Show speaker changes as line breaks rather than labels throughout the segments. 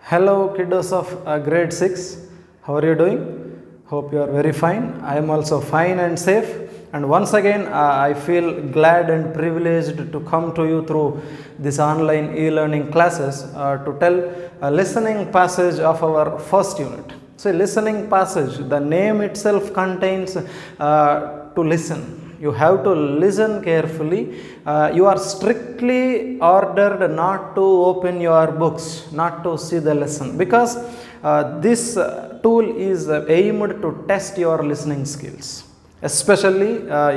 Hello, kiddos of grade 6. How are you doing? Hope you are very fine. I am also fine and safe. And once again, I feel glad and privileged to come to you through this online e-learning classes to tell a listening passage of our first unit. So, listening passage, the name itself contains to listen. You have to listen carefully. You are strictly ordered not to open your books, not to see the lesson, because this tool is aimed to test your listening skills. Especially,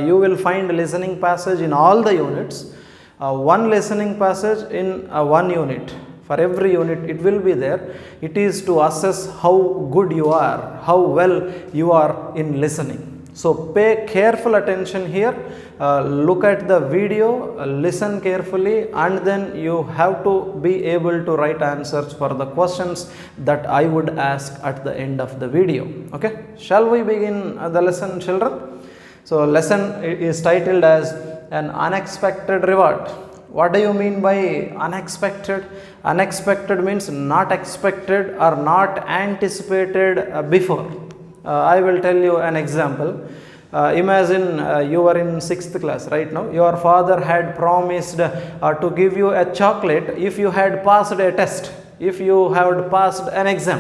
you will find listening passage in all the units. One listening passage in one unit. For every unit, it will be there. It is to assess how good you are, how well you are in listening. So pay careful attention here, look at the video, listen carefully, and then you have to be able to write answers for the questions that I would ask at the end of the video. Okay, shall we begin the lesson, children? So lesson is titled as an unexpected reward. What do you mean by unexpected? Unexpected means not expected or not anticipated before. I will tell you an example. Imagine you are in 6th class right now. Your father had promised to give you a chocolate if you had passed a test, if you had passed an exam.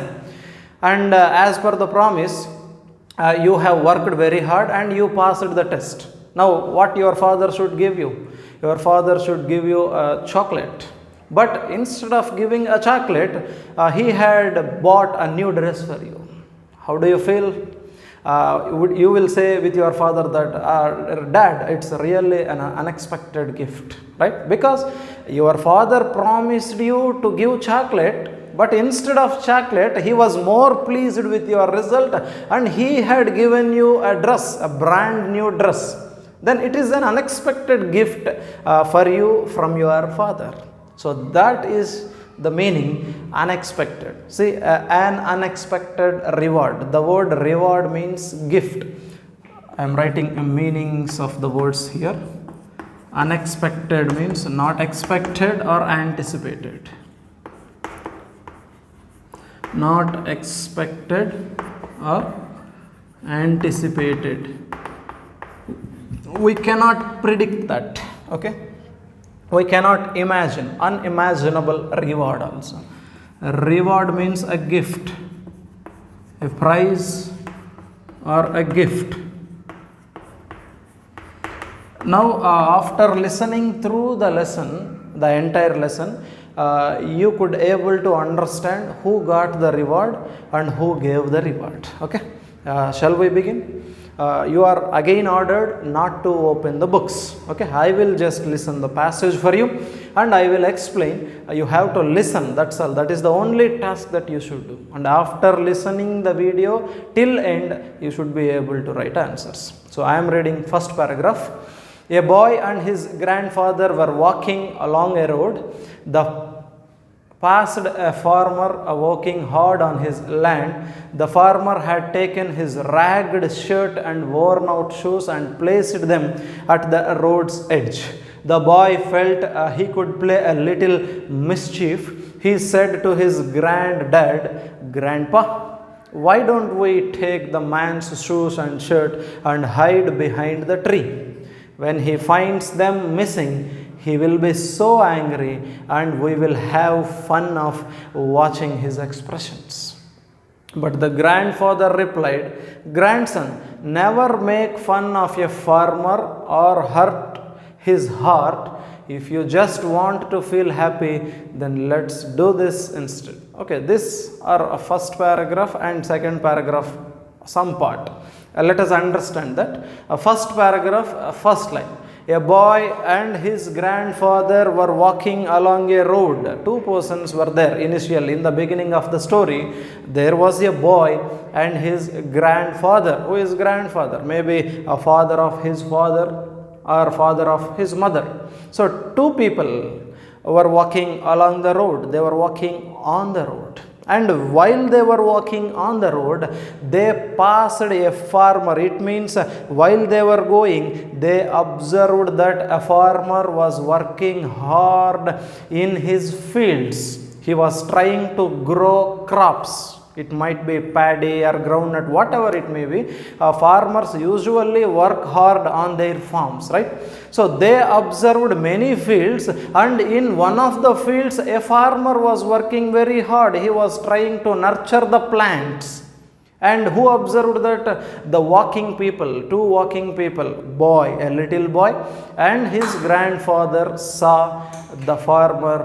And as per the promise, you have worked very hard and you passed the test. Now, what your father should give you? Your father should give you a chocolate. But instead of giving a chocolate, he had bought a new dress for you. How do you feel? You will say with your father that, Dad, it's really an unexpected gift, right? Because your father promised you to give chocolate, but instead of chocolate, he was more pleased with your result and he had given you a dress, a brand new dress. Then it is an unexpected gift for you from your father. So that is the meaning unexpected. See, an unexpected reward. The word reward means gift. I am writing meanings of the words here. Unexpected means not expected or anticipated. Not expected or anticipated. We cannot predict that. Okay. We cannot imagine, unimaginable reward also. Reward means a gift, a prize or a gift. Now, after listening through the lesson, the entire lesson, you could able to understand who got the reward and who gave the reward. Okay, shall we begin? You are again ordered not to open the books. Okay, I will just listen the passage for you and I will explain. You have to listen, that's all. That is the only task that you should do. And after listening the video till end, you should be able to write answers. So I am reading first paragraph. A boy and his grandfather were walking along a road. The passed a farmer working hard on his land. The farmer had taken his ragged shirt and worn out shoes and placed them at the road's edge. The boy felt he could play a little mischief. He said to his granddad, Grandpa, why don't we take the man's shoes and shirt and hide behind the tree? When he finds them missing, he will be so angry and we will have fun of watching his expressions. But the grandfather replied, Grandson, never make fun of a farmer or hurt his heart. If you just want to feel happy, then let's do this instead. Okay, this are a first paragraph and second paragraph, some part. Let us understand that. First paragraph, first line. A boy and his grandfather were walking along a road. Two persons were there initially in the beginning of the story. There was a boy and his grandfather. Who is grandfather? Maybe a father of his father or father of his mother. So two people were walking along the road. They were walking on the road. And while they were walking on the road, they passed a farmer. It means while they were going, they observed that a farmer was working hard in his fields. He was trying to grow crops. It might be paddy or groundnut, whatever it may be. Farmers usually work hard on their farms, right? So they observed many fields, and in one of the fields a farmer was working very hard. He was trying to nurture the plants. And who observed that? The walking people, two walking people, a little boy, and his grandfather saw the farmer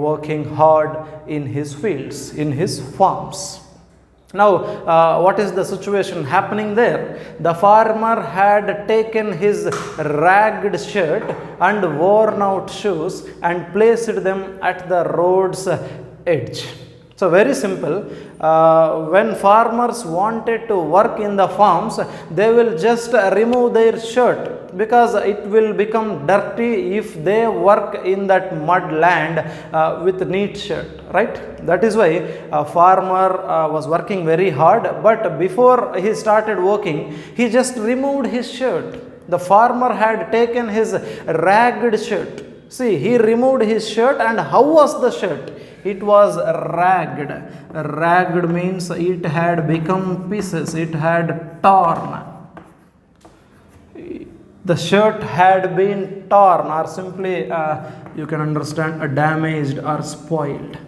working hard in his fields, in his farms. Now, what is the situation happening there? The farmer had taken his ragged shirt and worn out shoes and placed them at the road's edge. So, very simple. When farmers wanted to work in the farms, they will just remove their shirt, because it will become dirty if they work in that mud land with neat shirt, right? That is why a farmer was working very hard, but before he started working, he just removed his shirt. The farmer had taken his ragged shirt. See, he removed his shirt, and how was the shirt? It was ragged. Ragged means it had become pieces, it had torn. The shirt had been torn, or simply you can understand damaged or spoiled.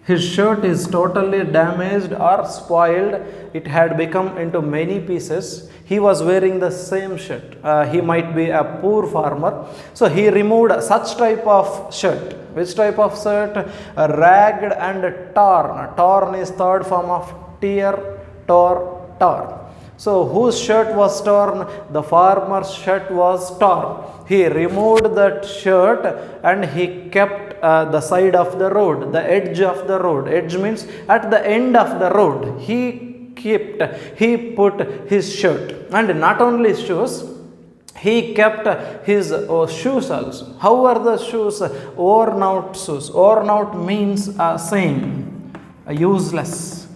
His shirt is totally damaged or spoiled. It had become into many pieces. He was wearing the same shirt. He might be a poor farmer. So he removed such type of shirt. Which type of shirt? Ragged and torn. Torn is third form of tear, tore. So whose shirt was torn? The farmer's shirt was torn. He removed that shirt and he kept the side of the road, the edge of the road. Edge means at the end of the road. He put his shirt, and not only shoes, he kept his shoes also. How are the shoes? Worn out shoes. Worn out means same, useless.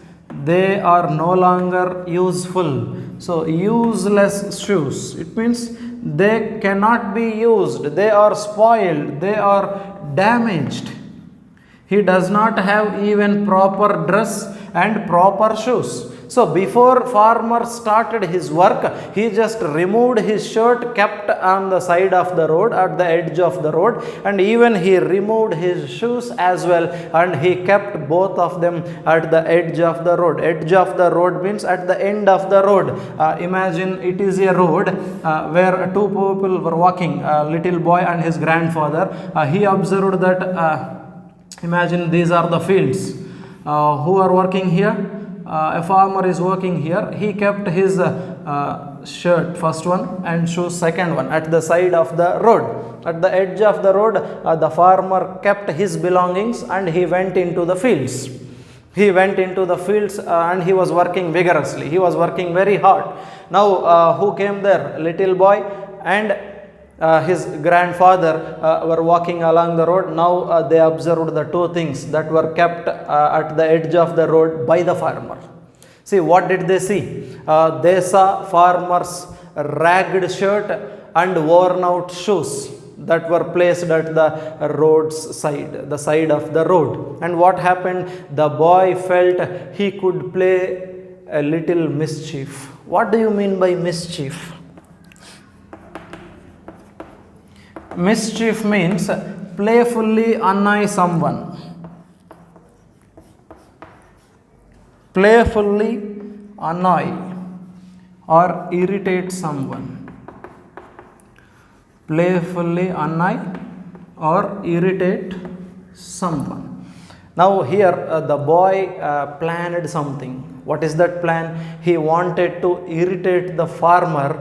They are no longer useful. So useless shoes, it means they cannot be used. They are spoiled. They are damaged. He does not have even proper dress and proper shoes. So before farmer started his work, he just removed his shirt, kept on the side of the road, at the edge of the road, and even he removed his shoes as well, and he kept both of them at the edge of the road. Edge of the road means at the end of the road. Imagine it is a road where two people were walking, a little boy and his grandfather. He observed that, imagine these are the fields. Who are working here? A farmer is working here. He kept his shirt, first one, and shoes, second one, at the side of the road. At the edge of the road, the farmer kept his belongings and he went into the fields. He went into the fields and he was working vigorously. He was working very hard. Now, who came there? Little boy and his grandfather were walking along the road. Now they observed the two things that were kept at the edge of the road by the farmer. See, what did they see? They saw farmer's ragged shirt and worn out shoes that were placed at the road's side, the side of the road. And what happened? The boy felt he could play a little mischief. What do you mean by mischief? Mischief means playfully annoy someone. Playfully annoy or irritate someone. Playfully annoy or irritate someone. Now here the boy planned something. What is that plan? He wanted to irritate the farmer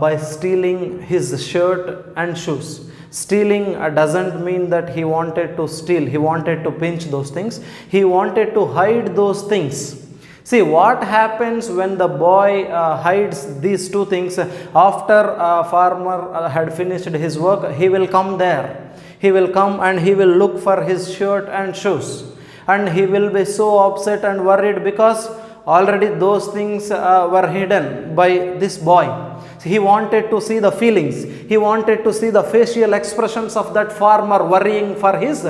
by stealing his shirt and shoes. Stealing doesn't mean that he wanted to steal. He wanted to pinch those things. He wanted to hide those things. See, what happens when the boy hides these two things? After farmer had finished his work, he will come there. He will come and he will look for his shirt and shoes. And he will be so upset and worried because already those things were hidden by this boy. He wanted to see the feelings. He wanted to see the facial expressions of that farmer worrying for his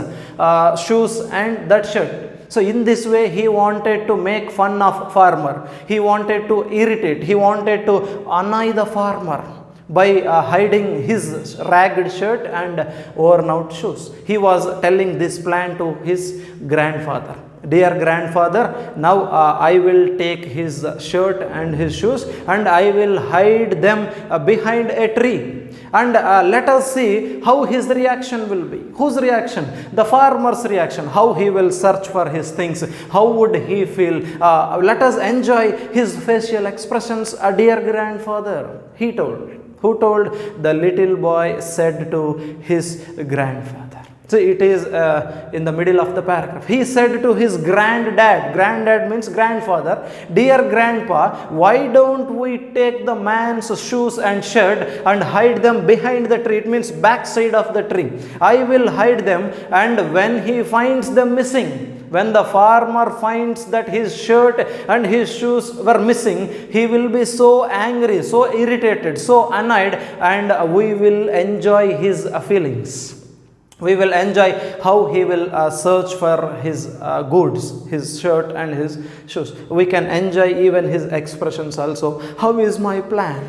shoes and that shirt. So in this way, he wanted to make fun of farmer. He wanted to irritate. He wanted to annoy the farmer by hiding his ragged shirt and worn out shoes. He was telling this plan to his grandfather. Dear grandfather, now I will take his shirt and his shoes and I will hide them behind a tree. And let us see how his reaction will be. Whose reaction? The farmer's reaction. How he will search for his things. How would he feel? Let us enjoy his facial expressions. Dear grandfather, he told. Who told? The little boy said to his grandfather. So it is in the middle of the paragraph. He said to his granddad, granddad means grandfather, dear grandpa, why don't we take the man's shoes and shirt and hide them behind the tree? It means backside of the tree. I will hide them, and when he finds them missing, when the farmer finds that his shirt and his shoes were missing, he will be so angry, so irritated, so annoyed, and we will enjoy his feelings. We will enjoy how he will search for his goods, his shirt and his shoes. We can enjoy even his expressions also. How is my plan?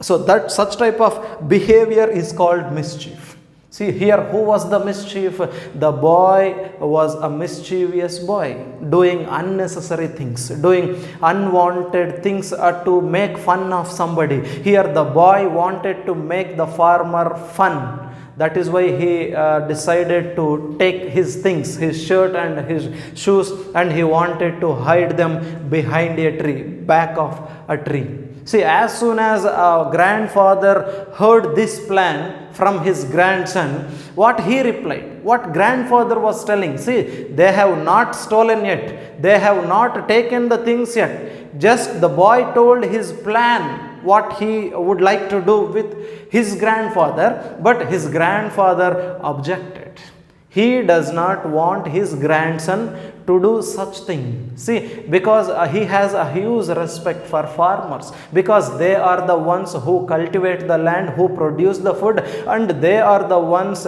So that such type of behavior is called mischief. See here, who was the mischief? The boy was a mischievous boy, doing unnecessary things, doing unwanted things to make fun of somebody. Here the boy wanted to make the farmer fun. That is why he decided to take his things, his shirt and his shoes, and he wanted to hide them behind a tree, back of a tree. See, as soon as our grandfather heard this plan from his grandson, what he replied, what grandfather was telling, see, they have not stolen yet, they have not taken the things yet. Just the boy told his plan, what he would like to do with his grandfather, but his grandfather objected. He does not want his grandson to do such thing. See, because he has a huge respect for farmers, because they are the ones who cultivate the land, who produce the food, and they are the ones,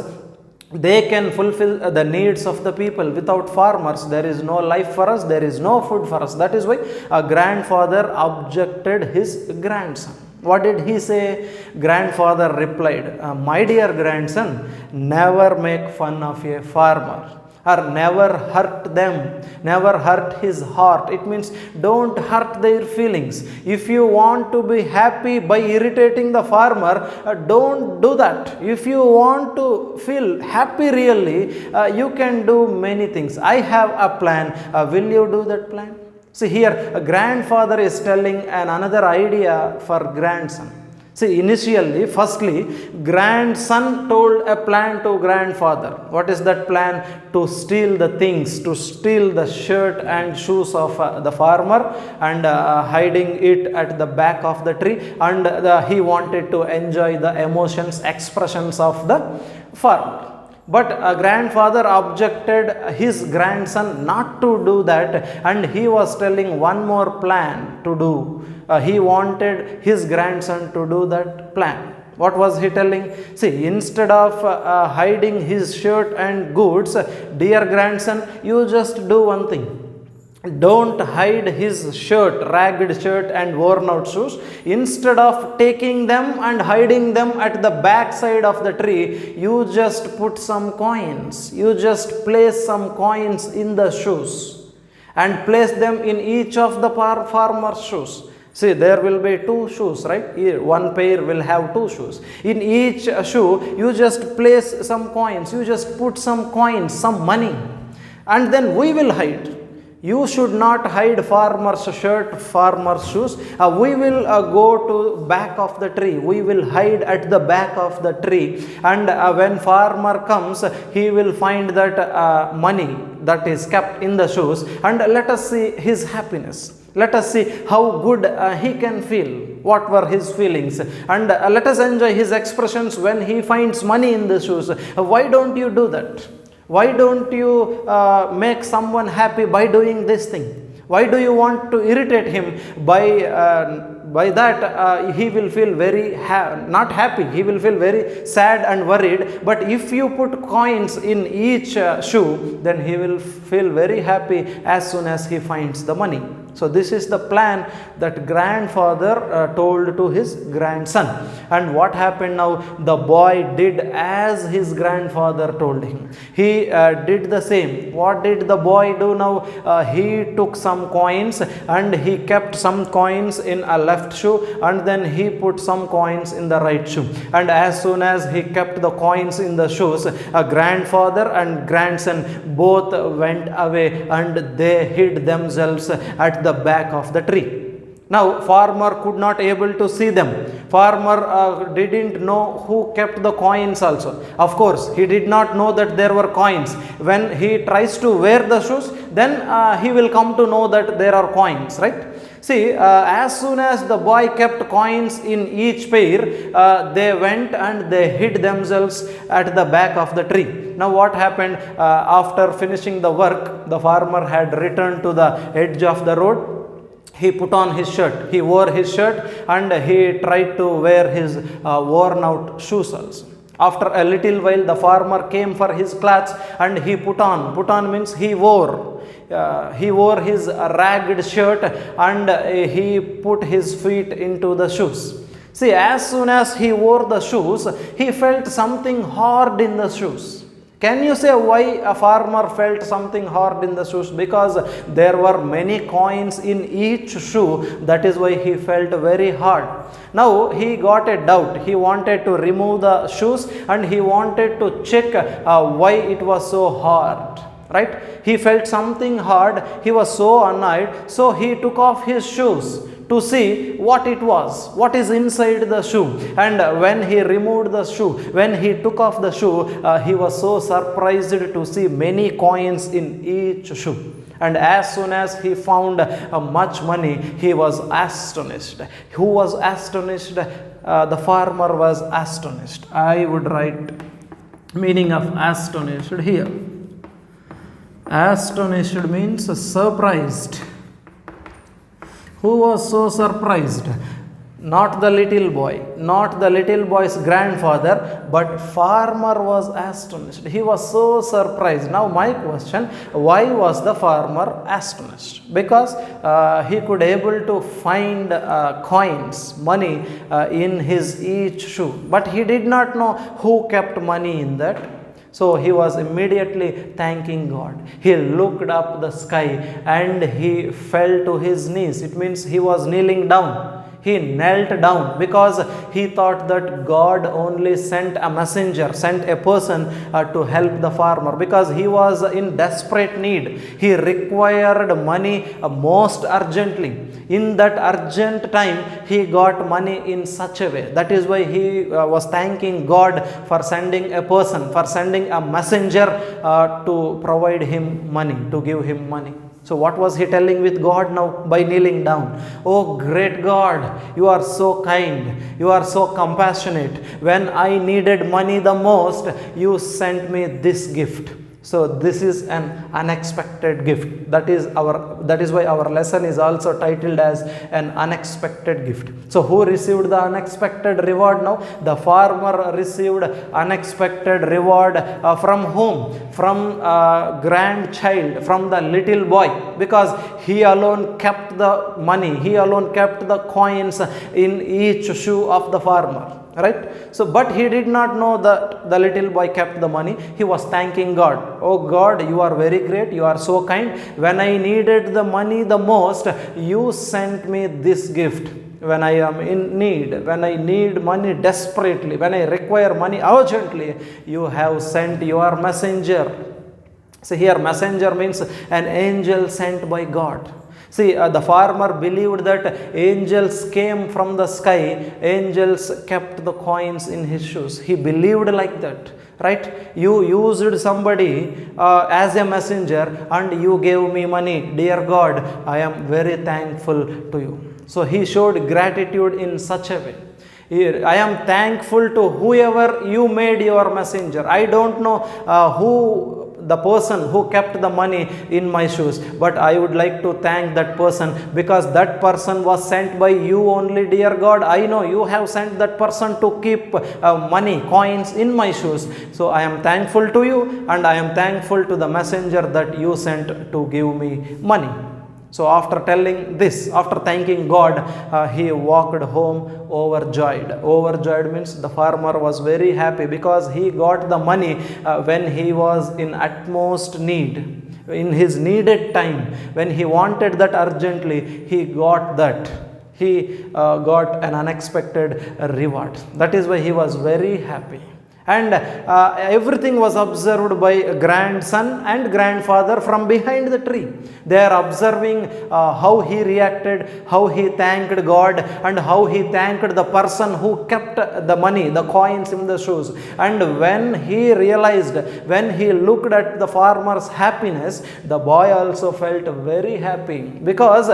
they can fulfill the needs of the people. Without farmers, there is no life for us, there is no food for us. That is why a grandfather objected his grandson. What did he say? Grandfather replied, my dear grandson, never make fun of a farmer, or never hurt them, never hurt his heart. It means don't hurt their feelings. If you want to be happy by irritating the farmer, don't do that. If you want to feel happy really, you can do many things. I have a plan. Will you do that plan? See here, a grandfather is telling another idea for grandson. See, initially, firstly, grandson told a plan to grandfather. What is that plan? To steal the things, to steal the shirt and shoes of the farmer and hiding it at the back of the tree. And he wanted to enjoy the emotions, expressions of the farmer. But a grandfather objected his grandson not to do that, and he was telling one more plan to do. He wanted his grandson to do that plan. What was he telling? See, instead of hiding his shirt and goods, dear grandson, you just do one thing. Don't hide his shirt, ragged shirt and worn out shoes. Instead of taking them and hiding them at the back side of the tree, you just put some coins. You just place some coins in the shoes and place them in each of the farmer's shoes. See, there will be two shoes, right? Here, one pair will have two shoes. In each shoe, you just place some coins. You just put some coins, some money, and then we will hide. You should not hide farmer's shirt, farmer's shoes. We will go to back of the tree. We will hide at the back of the tree. And when farmer comes, he will find that money that is kept in the shoes. And let us see his happiness. Let us see how good he can feel. What were his feelings? And let us enjoy his expressions when he finds money in the shoes. Why don't you do that? Why don't you make someone happy by doing this thing? Why do you want to irritate him? By that he will feel very not happy, he will feel very sad and worried. But if you put coins in each shoe, then he will feel very happy as soon as he finds the money. So this is the plan that grandfather told to his grandson. And what happened now? The boy did as his grandfather told him. He did the same. What did the boy do now? He took some coins and he kept some coins in a left shoe, and then he put some coins in the right shoe. And as soon as he kept the coins in the shoes, a grandfather and grandson both went away and they hid themselves at the back of the tree. Now farmer could not able to see them. Farmer didn't know who kept the coins also. Of course, he did not know that there were coins. When he tries to wear the shoes, then he will come to know that there are coins, right? See, as soon as the boy kept coins in each pair, they went and they hid themselves at the back of the tree. Now what happened? After finishing the work, the farmer had returned to the edge of the road. He put on his shirt, he wore his shirt, and he tried to wear his worn out shoes also. After a little while, the farmer came for his clothes and he put on. Put on means he wore. He wore his ragged shirt and he put his feet into the shoes. See, as soon as he wore the shoes, he felt something hard in the shoes. Can you say why a farmer felt something hard in the shoes? Because there were many coins in each shoe. That is why he felt very hard. Now he got a doubt. He wanted to remove the shoes and he wanted to check why it was so hard. Right? He felt something hard. He was so annoyed. So he took off his shoes to see what it was, what is inside the shoe. And when he removed the shoe, when he took off the shoe, he was so surprised to see many coins in each shoe. And as soon as he found much money, he was astonished. Who was astonished? The farmer was astonished. I would write meaning of astonished here. Astonished means surprised. Who was so surprised? Not the little boy, not the little boy's grandfather, but farmer was astonished. He was so surprised. Now my question, why was the farmer astonished? Because he could able to find coins, money in his each shoe, but he did not know who kept money in that. So he was immediately thanking God. He looked up the sky and he fell to his knees. It means he was kneeling down. He knelt down because he thought that God only sent a messenger, sent a person to help the farmer, because he was in desperate need. He required money most urgently. In that urgent time, he got money in such a way. That is why he was thanking God for sending a person, for sending a messenger to provide him money, to give him money. So what was he telling with God now by kneeling down? Oh great God, you are so kind, you are so compassionate. When I needed money the most, you sent me this gift. So this is an unexpected gift. That is why our lesson is also titled as an unexpected gift. So who received the unexpected reward now? The farmer received unexpected reward from whom? From grandchild, from the little boy, because he alone kept the money, he alone kept the coins in each shoe of the farmer. Right? So, but he did not know that the little boy kept the money. He was thanking God. Oh God, you are very great. You are so kind. When I needed the money the most, you sent me this gift. When I am in need, when I need money desperately, when I require money urgently, you have sent your messenger. See here, messenger means an angel sent by God. See, the farmer believed that angels came from the sky, angels kept the coins in his shoes. He believed like that, right? You used somebody as a messenger and you gave me money. Dear God, I am very thankful to you. So he showed gratitude in such a way. I am thankful to whoever you made your messenger. I don't know who the person who kept the money in my shoes, but I would like to thank that person because that person was sent by you only, dear God. I know you have sent that person to keep money, coins in my shoes. So I am thankful to you, and I am thankful to the messenger that you sent to give me money. So after telling this, after thanking God, he walked home overjoyed. Overjoyed means the farmer was very happy because he got the money when he was in utmost need. In his needed time, when he wanted that urgently, he got that. He got an unexpected reward. That is why he was very happy. And everything was observed by grandson and grandfather from behind the tree. They are observing how he reacted, how he thanked God, and how he thanked the person who kept the money, the coins in the shoes. And when he realized, when he looked at the farmer's happiness, the boy also felt very happy, because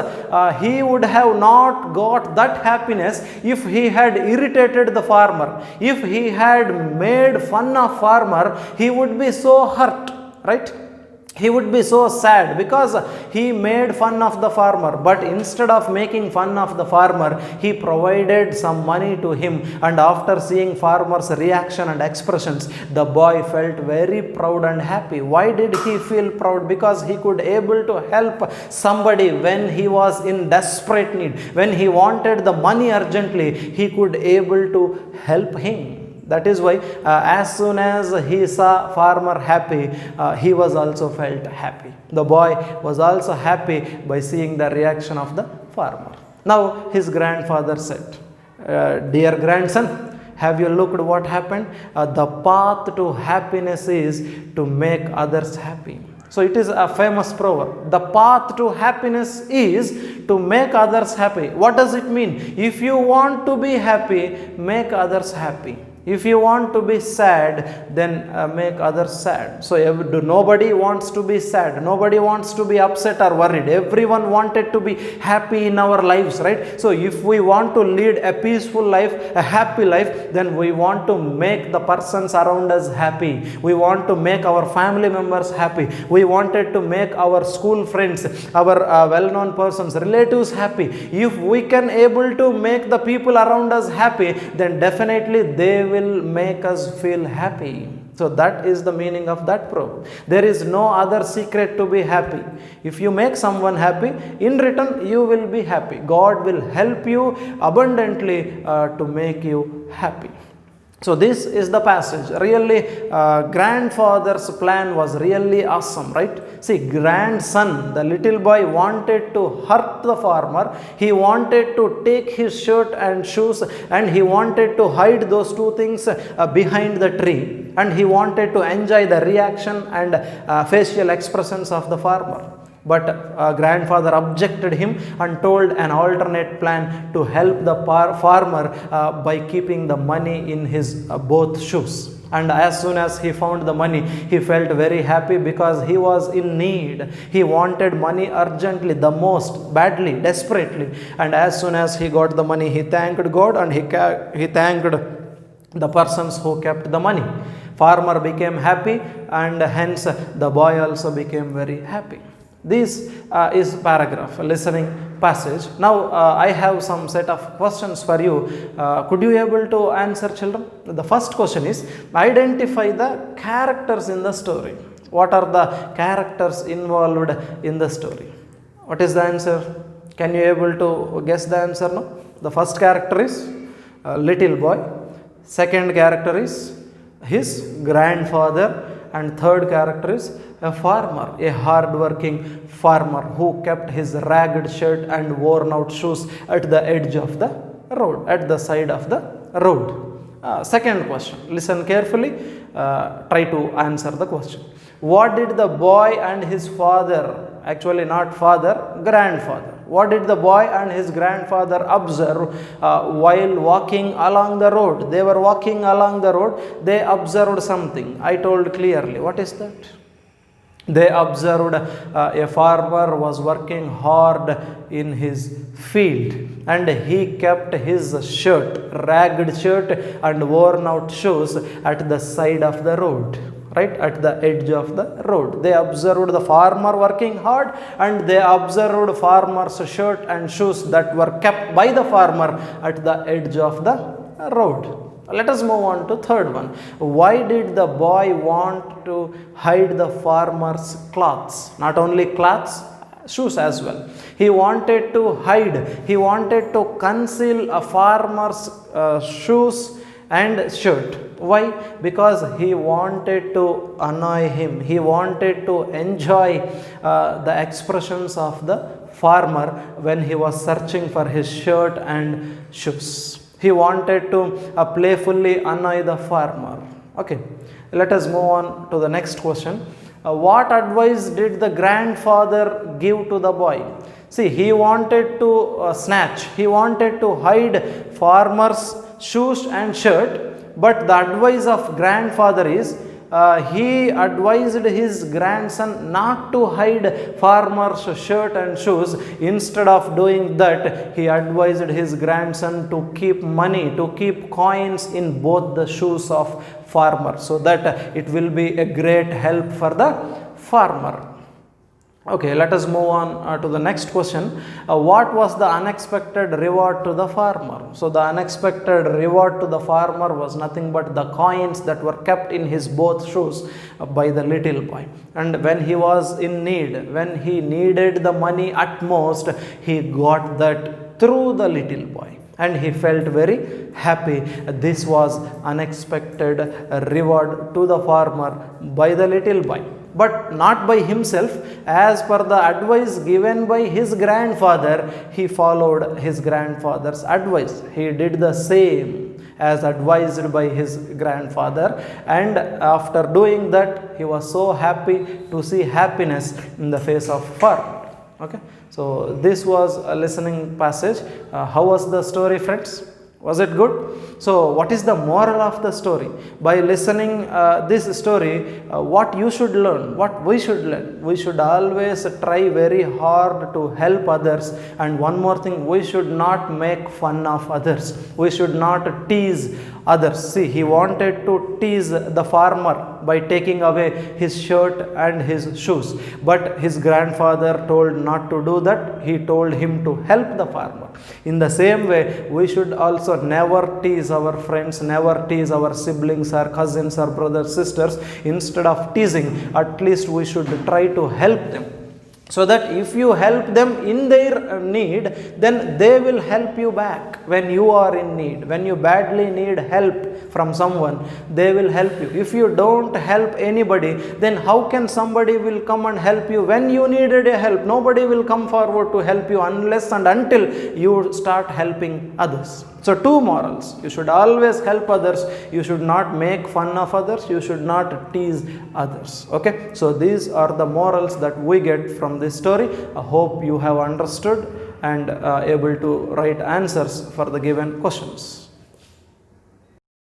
he would have not got that happiness if he had irritated the farmer. If he had made fun of farmer, he would be so hurt, right? He would be so sad because he made fun of the farmer. But instead of making fun of the farmer, he provided some money to him. And after seeing farmer's reaction and expressions, the boy felt very proud and happy. Why did he feel proud? Because he could able to help somebody when he was in desperate need. When he wanted the money urgently, he could able to help him. That is why as soon as he saw farmer happy, he was also felt happy. The boy was also happy by seeing the reaction of the farmer. Now his grandfather said, dear grandson, have you looked what happened? The path to happiness is to make others happy. So it is a famous proverb. The path to happiness is to make others happy. What does it mean? If you want to be happy, make others happy. If you want to be sad, then make others sad. So nobody wants to be sad. Nobody wants to be upset or worried. Everyone wanted to be happy in our lives, right? So if we want to lead a peaceful life, a happy life, then we want to make the persons around us happy. We want to make our family members happy. We wanted to make our school friends, our well-known persons, relatives happy. If we can able to make the people around us happy, then definitely they will make us feel happy. So that is the meaning of that proverb. There is no other secret to be happy. If you make someone happy, in return you will be happy. God will help you abundantly to make you happy. So this is the passage. Really, grandfather's plan was really awesome, right? See, grandson, the little boy wanted to hurt the farmer. He wanted to take his shirt and shoes, and he wanted to hide those two things behind the tree. And he wanted to enjoy the reaction and facial expressions of the farmer. But grandfather objected him and told an alternate plan to help the farmer by keeping the money in his both shoes. And as soon as he found the money, he felt very happy because he was in need. He wanted money urgently, the most, badly, desperately. And as soon as he got the money, he thanked God and he thanked the persons who kept the money. Farmer became happy, and hence the boy also became very happy. This is paragraph, listening passage. Now I have some set of questions for you. Could you able to answer, children? The first question is, identify the characters in the story. What are the characters involved in the story? What is the answer? Can you able to guess the answer? No. The first character is a little boy. Second character is his grandfather. And third character is a farmer, a hard-working farmer who kept his ragged shirt and worn out shoes at the edge of the road, at the side of the road. Second question, listen carefully, try to answer the question. What did the boy and his father, actually not father, grandfather, what did the boy and his grandfather observe while walking along the road? They were walking along the road, they observed something. I told clearly. What is that? They observed a farmer was working hard in his field, and he kept his shirt, ragged shirt and worn out shoes at the side of the road. right, at the edge of the road. They observed the farmer working hard, and they observed farmer's shirt and shoes that were kept by the farmer at the edge of the road. Let us move on to third one. Why did the boy want to hide the farmer's clothes? Not only clothes, shoes as well. He wanted to hide, he wanted to conceal a farmer's shoes and shirt. Why? Because he wanted to annoy him. He wanted to enjoy the expressions of the farmer when he was searching for his shirt and shoes. He wanted to playfully annoy the farmer. Okay, let us move on to the next question. What advice did the grandfather give to the boy? See, he wanted to snatch, he wanted to hide farmer's shoes and shirt, but the advice of grandfather is he advised his grandson not to hide farmer's shirt and shoes. Instead of doing that, he advised his grandson to keep money, to keep coins in both the shoes of farmer, so that it will be a great help for the farmer. Okay, let us move on to the next question. What was the unexpected reward to the farmer? So the unexpected reward to the farmer was nothing but the coins that were kept in his both shoes by the little boy. And when he was in need, when he needed the money at most, he got that through the little boy, and he felt very happy. This was unexpected reward to the farmer by the little boy, but not by himself. As per the advice given by his grandfather, he followed his grandfather's advice. He did the same as advised by his grandfather, and after doing that, he was so happy to see happiness in the face of farmer. Okay, so this was a listening passage. How was the story, friends? Was it good? So what is the moral of the story? By listening this story, what you should learn, what we should learn, we should always try very hard to help others. And one more thing, we should not make fun of others. We should not tease others. See, he wanted to tease the farmer by taking away his shirt and his shoes, but his grandfather told not to do that. He told him to help the farmer. In the same way, we should also never tease our friends, never tease our siblings, our cousins, our brothers, sisters. Instead of teasing, at least we should try to help them, so that if you help them in their need, then they will help you back when you are in need. When you badly need help from someone, they will help you. If you don't help anybody, then how can somebody will come and help you when you needed a help? Nobody will come forward to help you unless and until you start helping others. So two morals: you should always help others, you should not make fun of others, you should not tease others. Okay, so these are the morals that we get from this story. I hope you have understood and able to write answers for the given questions.